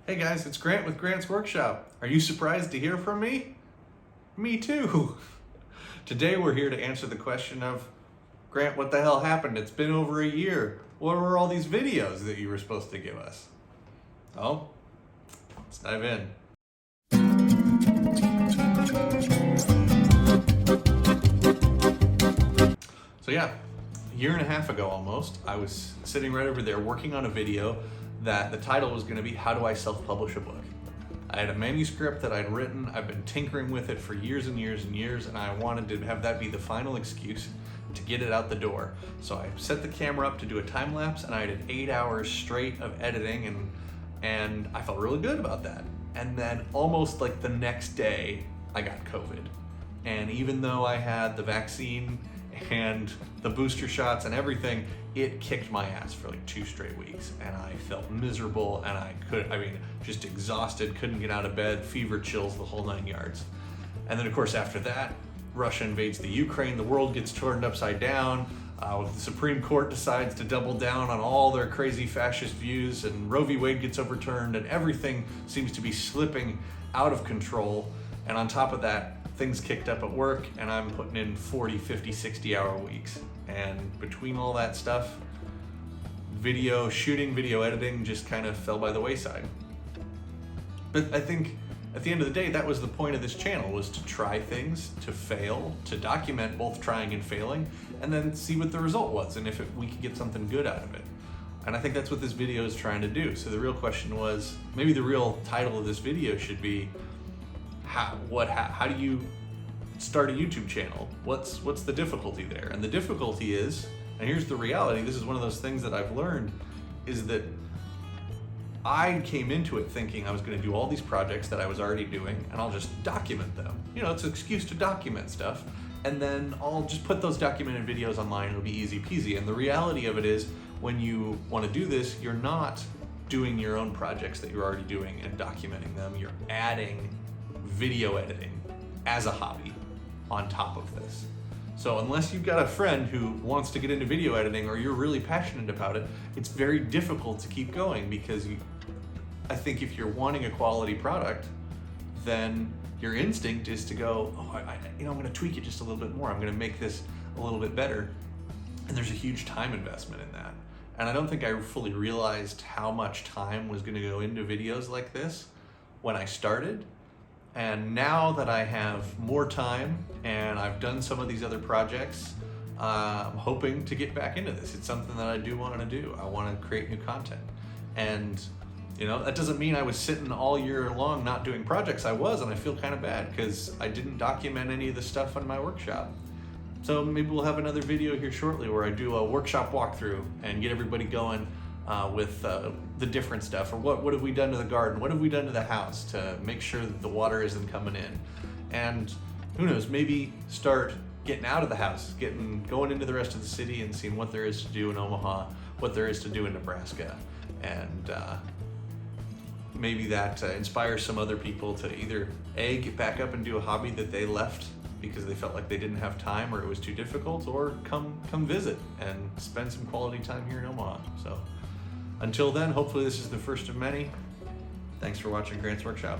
Hey guys, it's Grant with Grant's Workshop. Are you surprised to hear from me? Me too. Today we're here to answer the question of, Grant, what the hell happened? It's been over a year. What were all these videos that you were supposed to give us? Oh, let's dive in. So yeah, a year and a half ago almost, I was sitting right over there working on a video that the title was going to be, How Do I Self-Publish a Book? I had a manuscript that I'd written. I've been tinkering with it for years and years and years, and I wanted to have that be the final excuse to get it out the door. So I set the camera up to do a time lapse, and I did 8 hours straight of editing, and I felt really good about that. And then almost like the next day, I got COVID. And even though I had the vaccine and the booster shots and everything, it kicked my ass for like 2 straight weeks, and I felt miserable, and just exhausted, couldn't get out of bed, fever, chills, the whole 9 yards. And then of course after that, Russia invades the Ukraine, the world gets turned upside down, the Supreme Court decides to double down on all their crazy fascist views, and Roe v. Wade gets overturned, and everything seems to be slipping out of control. And on top of that, things kicked up at work, and I'm putting in 40, 50, 60-hour weeks. And between all that stuff, video shooting, video editing just kind of fell by the wayside. But I think at the end of the day, that was the point of this channel, was to try things, to fail, to document both trying and failing, and then see what the result was, and if we could get something good out of it. And I think that's what this video is trying to do. So the real question was, maybe the real title of this video should be, how do you start a YouTube channel? What's the difficulty there? And the difficulty is, and here's the reality, this is one of those things that I've learned, is that I came into it thinking I was going to do all these projects that I was already doing, and I'll just document them. You know, it's an excuse to document stuff, and then I'll just put those documented videos online. It'll be easy peasy. And the reality of it is, when you want to do this, you're not doing your own projects that you're already doing and documenting them. You're adding video editing as a hobby on top of this. So unless you've got a friend who wants to get into video editing, or you're really passionate about it, it's very difficult to keep going, because I think if you're wanting a quality product, then your instinct is to go, I'm going to tweak it just a little bit more. I'm going to make this a little bit better. And there's a huge time investment in that. And I don't think I fully realized how much time was going to go into videos like this when I started. And now that I have more time and I've done some of these other projects, I'm hoping to get back into this. It's something that I do want to do. I want to create new content. And that doesn't mean I was sitting all year long not doing projects. I was, and I feel kind of bad because I didn't document any of the stuff in my workshop. So maybe we'll have another video here shortly where I do a workshop walkthrough and get everybody going with the different stuff, or what have we done to the garden, what have we done to the house to make sure that the water isn't coming in, and who knows, maybe start getting out of the house, going into the rest of the city and seeing what there is to do in Omaha, what there is to do in Nebraska, and maybe that inspires some other people to either get back up and do a hobby that they left because they felt like they didn't have time or it was too difficult, or come visit and spend some quality time here in Omaha. So until then, hopefully this is the first of many. Thanks for watching Grant's Workshop.